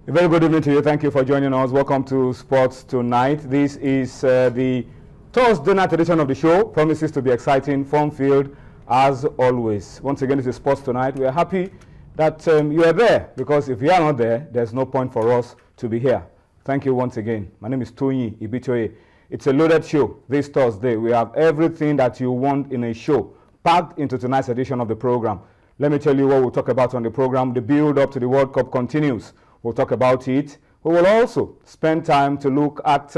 A very good evening to you. Thank you for joining us. Welcome to Sports Tonight. This is the Thursday night edition of the show. Promises to be exciting, fun-filled, as always. Once again, this is Sports Tonight. We are happy that you are there, because if you are not there, there's no point for us to be here. Thank you once again. My name is Tony Ibitoye. It's a loaded show this Thursday. We have everything that you want in a show packed into tonight's edition of the program. Let me tell you what we'll talk about on the program. The build-up to the World Cup continues. We'll talk about it. We will also spend time to look at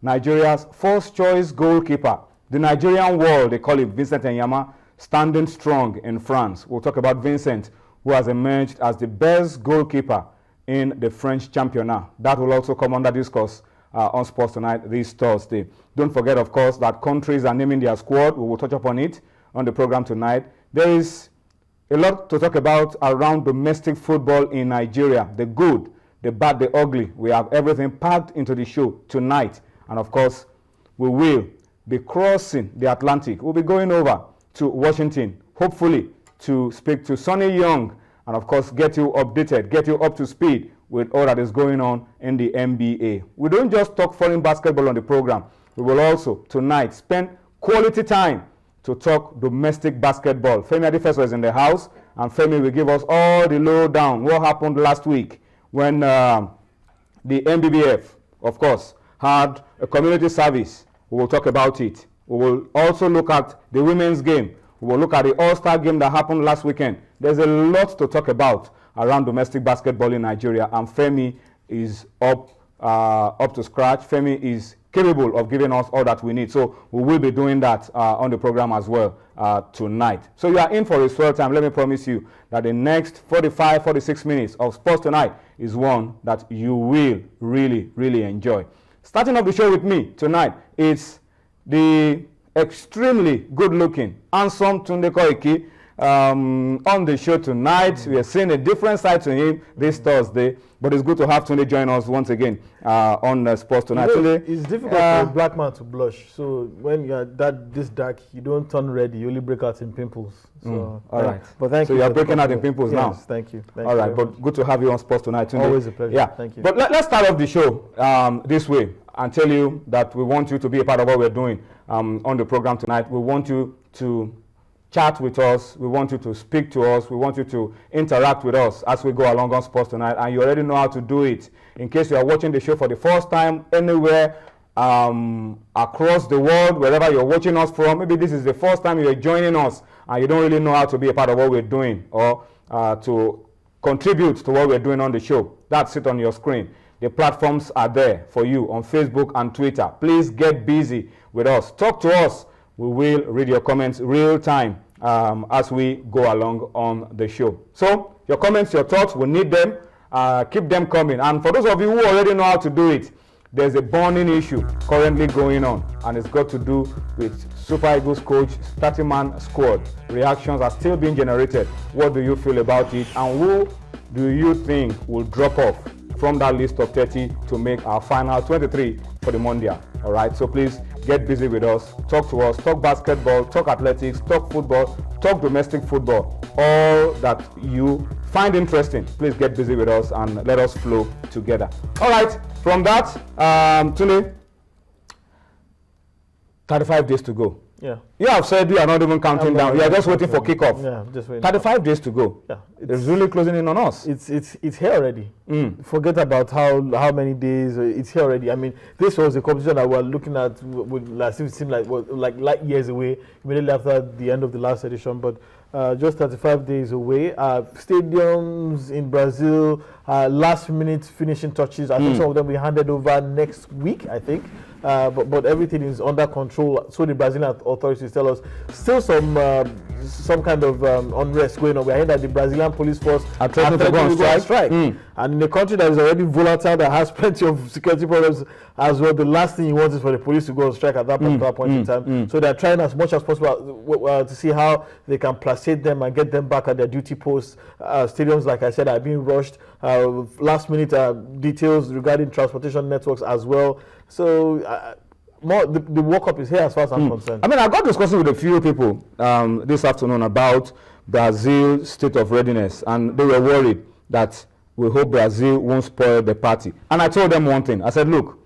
Nigeria's first-choice goalkeeper, the Nigerian wall, they call him, Vincent Enyama, standing strong in France. We'll talk about Vincent, who has emerged as the best goalkeeper in the French championnat. That will also come under discourse on Sports Tonight this Thursday. Don't forget, of course, that countries are naming their squad. We will touch upon it on the program tonight. There is a lot to talk about around domestic football in Nigeria. The good, the bad, the ugly. We have everything packed into the show tonight. And of course, we will be crossing the Atlantic. We'll be going over to Washington, hopefully to speak to Sonny Young and of course get you updated, get you up to speed with all that is going on in the NBA. We don't just talk foreign basketball on the program. We will also tonight spend quality time to talk domestic basketball. Femi Adifeso is in the house, and Femi will give us all the lowdown. What happened last week when the NBBF, of course, had a community service. We will talk about it. We will also look at the women's game. We will look at the All-Star game that happened last weekend. There's a lot to talk about around domestic basketball in Nigeria, and Femi is up to scratch. Femi is capable of giving us all that we need. So we will be doing that on the program as well tonight. So you are in for a swell time. Let me promise you that the next 45, 46 minutes of Sports Tonight is one that you will really, really enjoy. Starting off the show with me tonight is the extremely good-looking, handsome Tunde Koiki. On the show tonight, we are seeing a different side to him this Thursday, but it's good to have Tunde join us once again on Sports Tonight. Tunde, it's difficult for a black man to blush, so when you're this dark, you don't turn red, you only break out in pimples. So, all right. But thank you. So you're breaking out in pimples now? Yes, thank you. All right, but good to have you on Sports Tonight, Tunde. Always a pleasure. Yeah. Thank you. But let's start off the show this way and tell you that we want you to be a part of what we're doing on the program tonight. We want you to chat with us. We want you to speak to us. We want you to interact with us as we go along on Sports Tonight. And you already know how to do it. In case you are watching the show for the first time anywhere across the world, wherever you're watching us from, maybe this is the first time you're joining us and you don't really know how to be a part of what we're doing or to contribute to what we're doing on the show. That's it on your screen. The platforms are there for you on Facebook and Twitter. Please get busy with us. Talk to us. We will read your comments real time as we go along on the show. So your comments, your thoughts, we need them. Keep them coming. And for those of you who already know how to do it, there's a burning issue currently going on, and it's got to do with Super Eagles coach 30-man squad. Reactions are still being generated. What do you feel about it? And who do you think will drop off from that list of 30 to make our final 23 for the Mondial? All right, so please get busy with us. Talk to us. Talk basketball, talk athletics, talk football, talk domestic football. All that you find interesting, please get busy with us and let us flow together. All right, from that, Tunde, 35 days to go. Yeah. You have said you are not even counting down. You are just waiting for kickoff. Yeah, just waiting. 35 days to go. Yeah, it's really closing in on us. It's here already. Forget about how many days. It's here already. I mean, this was a competition that we're looking at. It seemed like years away, immediately after the end of the last edition. But just 35 days away. Stadiums in Brazil, last minute finishing touches. I think some of them will be handed over next week, I think. But everything is under control. So the Brazilian authorities tell us still some kind of unrest going on. We are hearing that the Brazilian police force are threatening to go on strike. And in a country that is already volatile, that has plenty of security problems as well, the last thing you want is for the police to go on strike at that particular point in time. So they're trying as much as possible to see how they can placate them and get them back at their duty posts. Stadiums, like I said, are being rushed. Last minute details regarding transportation networks as well. So the World Cup is here as far as I'm concerned. I mean, I got discussing with a few people this afternoon about Brazil's state of readiness, and they were worried that we hope Brazil won't spoil the party. And I told them one thing. I said, look,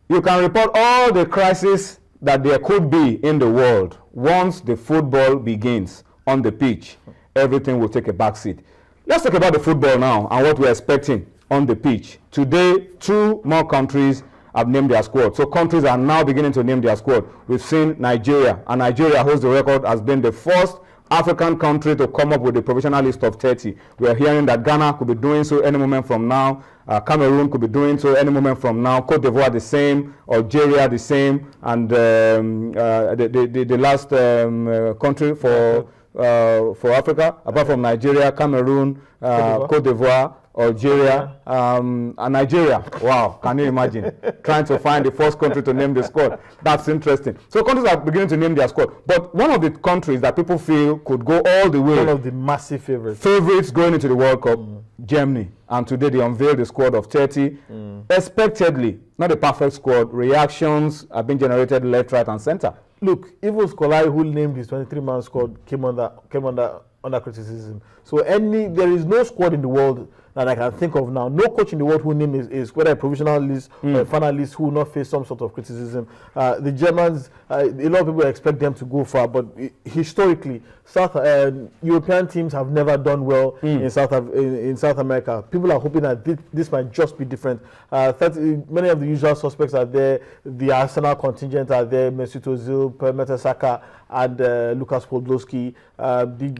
you can report all the crises that there could be in the world. Once the football begins on the pitch, everything will take a back seat. Let's talk about the football now and what we're expecting on the pitch. Today, 2 more countries have named their squad. So countries are now beginning to name their squad. We've seen Nigeria, and Nigeria holds the record as being the first African country to come up with a provisional list of 30. We are hearing that Ghana could be doing so any moment from now. Cameroon could be doing so any moment from now. Cote d'Ivoire the same. Algeria the same. And the last country for Africa, apart from Nigeria, Cameroon, Cote d'Ivoire, Algeria, and Nigeria. Wow, can you imagine? Trying to find the first country to name the squad. That's interesting. So countries are beginning to name their squad. But one of the countries that people feel could go all the way. One of the massive favorites. Favorites going into the World Cup, Germany. And today they unveiled the squad of 30. Expectedly, not a perfect squad. Reactions have been generated left, right, and center. Look, even Scolari, who named his 23-man squad, came under criticism. So there is no squad in the world that I can think of now. No coach in the world who named is whether a provisional list or a final list who will not face some sort of criticism. The Germans, a lot of people expect them to go far, but historically, European teams have never done well in South America. People are hoping that this might just be different. Many of the usual suspects are there. The Arsenal contingent are there. Mesut Ozil, Per Mertesacker, and Lucas Podolski. The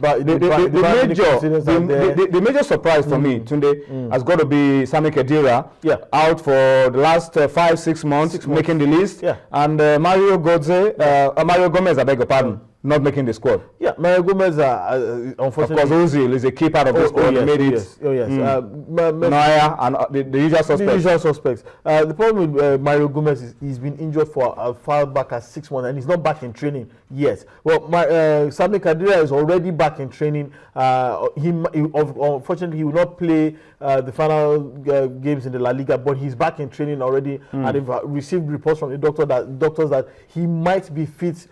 major surprise for me, Tunde, has got to be Sami Khedira, out for the last 5-6 months, making the list, and Mario Gomez, I beg your pardon, not making the squad. Yeah, Mario Gomez, unfortunately. Of course, Ozil is a key part of the squad. Made it. Neuer and the usual suspects. The usual suspects. The problem with Mario Gomez is he's been injured for as far back as 6 months, and he's not back in training yet. Well, Sami Khedira is already back in training. Unfortunately, he will not play the final games in the La Liga, but he's back in training already, and they've received reports from the doctors that he might be fit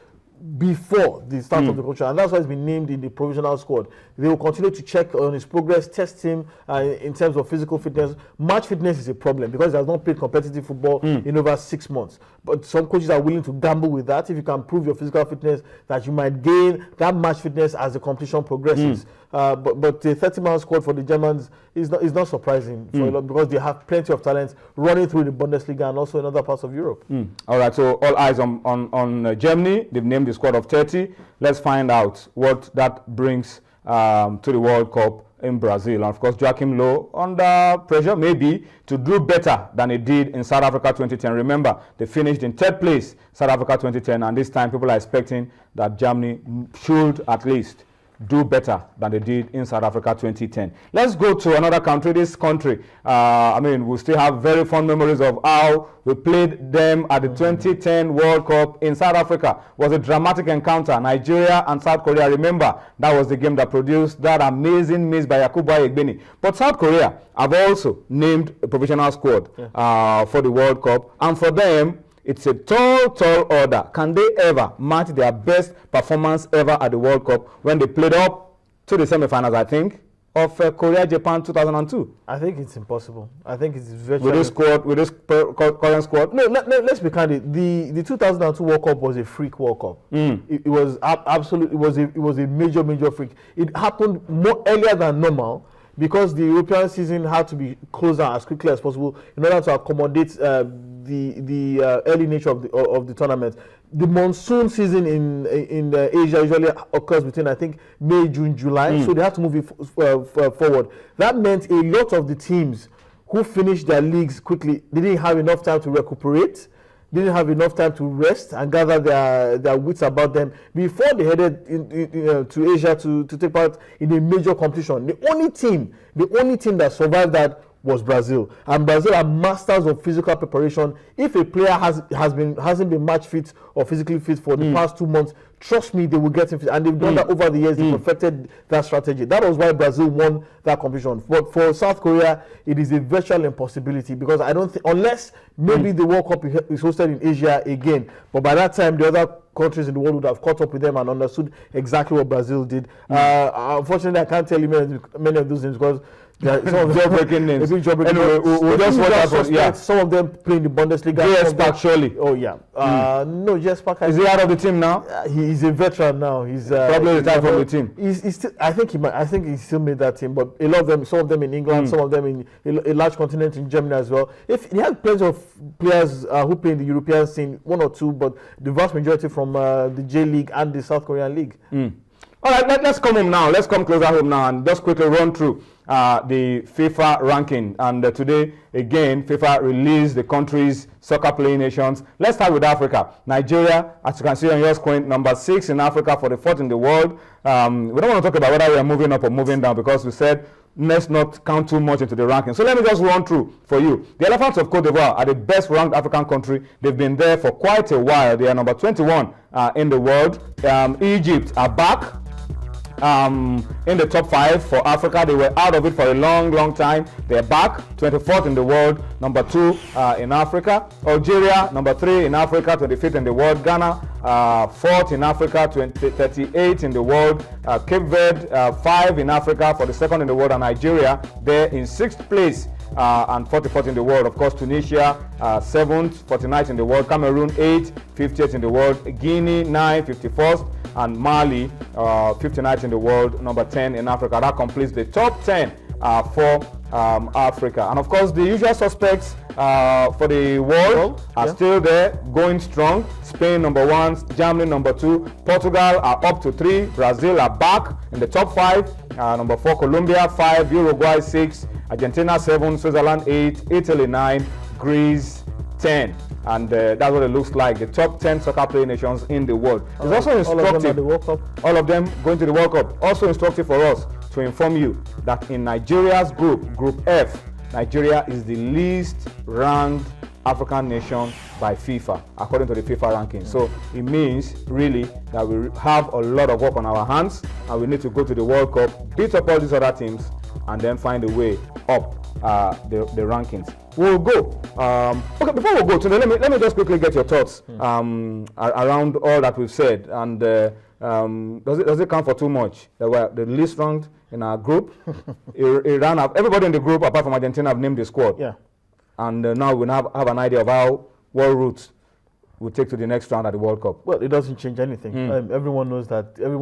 before the start of the competition, and that's why he's been named in the provisional squad. They will continue to check on his progress, test him in terms of physical fitness. Match fitness is a problem because he has not played competitive football in over 6 months. But some coaches are willing to gamble with that. If you can prove your physical fitness, that you might gain that match fitness as the competition progresses. But the 30-man squad for the Germans is not surprising for a lot, because they have plenty of talent running through the Bundesliga and also in other parts of Europe. All right, so all eyes on Germany. They've named the squad of 30. Let's find out what that brings to the World Cup in Brazil. And of course, Joachim Low under pressure maybe to do better than he did in South Africa 2010. Remember, they finished in 3rd place, South Africa 2010, and this time people are expecting that Germany should at least do better than they did in South Africa 2010. Let's go to another country. This country, we still have very fond memories of how we played them at the 2010 World Cup in South Africa. It was a dramatic encounter, Nigeria and South Korea. Remember, that was the game that produced that amazing miss by Yakubu Egbeni. But South Korea have also named a provisional squad for the World Cup, and for them, it's a tall order. Can they ever match their best performance ever at the World Cup when they played up to the semi-finals, I think, of Korea-Japan 2002? I think it's impossible. I think it's virtually... With this current squad? No, let's be candid. The 2002 World Cup was a freak World Cup. It was absolutely, it was a major freak. It happened more earlier than normal, because the European season had to be closed down as quickly as possible in order to accommodate the early nature of the tournament. The monsoon season in Asia usually occurs between, I think, May, June, July, so they have to move it forward. That meant a lot of the teams who finished their leagues quickly, they didn't have enough time to recuperate, didn't have enough time to rest and gather their wits about them before they headed to Asia to take part in a major competition. The only team that survived that was Brazil, and Brazil are masters of physical preparation. If a player hasn't been match fit or physically fit for the past 2 months, trust me, they will get him fit, and they've done that over the years. They perfected that strategy. That was why Brazil won that competition. But for South Korea, it is a virtual impossibility, because I don't think, unless maybe the World Cup is hosted in Asia again, but by that time the other countries in the world would have caught up with them and understood exactly what Brazil did. Unfortunately, I can't tell you many of those names, because Yeah, some of them breaking names. Anyway, we'll just watch out for, yeah. Some of them play in the Bundesliga. Yes, Park, surely. Oh, yeah. No, yes, Park. Is he out of the team now? He's a veteran now. He's probably retired from the team. He's still, I think he still made that team, but a lot of them, some of them in England, some of them in a large continent in Germany as well. If he has plenty of players who play in the European scene, one or two, but the vast majority from the J League and the South Korean League. All right, let's come home now. Let's come closer home now and just quickly run through the FIFA ranking. And today, again, FIFA released the country's soccer playing nations. Let's start with Africa. Nigeria, as you can see on your screen, number 6 in Africa, 44th in the world. We don't want to talk about whether we are moving up or moving down because we said let's not count too much into the ranking. So let me just run through for you. The Elephants of Cote d'Ivoire are the best ranked African country. They've been there for quite a while. They are number 21 in the world. Egypt are back in the top 5 for Africa. They were out of it for a long time. They're back, 24th in the world, number 2 in Africa. Algeria, number 3 in Africa, 25th in the world. Ghana, 4th in Africa, 38th in the world. Cape Verde, 5 in Africa, 42nd in the world. And Nigeria, they're in 6th place and 44th in the world. Of course, Tunisia, 7th, 49th in the world. Cameroon, 8th, 50th in the world. Guinea, 9th, 51st. And Mali, 59th in the world, number 10 in Africa. That completes the top 10 for Africa. And of course, the usual suspects for the world are still there, going strong. Spain, number 1, Germany, number 2, Portugal are up to 3, Brazil are back in the top 5, number 4, Colombia, 5, Uruguay, 6, Argentina, 7, Switzerland, 8, Italy, 9, Greece, 10. And that's what it looks like, the top 10 soccer playing nations in the world. It's also instructive. All of them going to the World Cup. Also instructive for us to inform you that in Nigeria's group, Group F, Nigeria is the least ranked African nation by FIFA, according to the FIFA ranking. So it means really that we have a lot of work on our hands and we need to go to the World Cup, beat up all these other teams, and then find a way up the rankings. We'll go. Okay, before we go, today, let me just quickly get your thoughts around all that we've said. And does it count for too much that we're the least ranked in our group? Iran, everybody in the group apart from Argentina have named the squad. Yeah. And now we have an idea of what routes we'll take to the next round at the World Cup. Well, it doesn't change anything. Everyone knows that. Everyone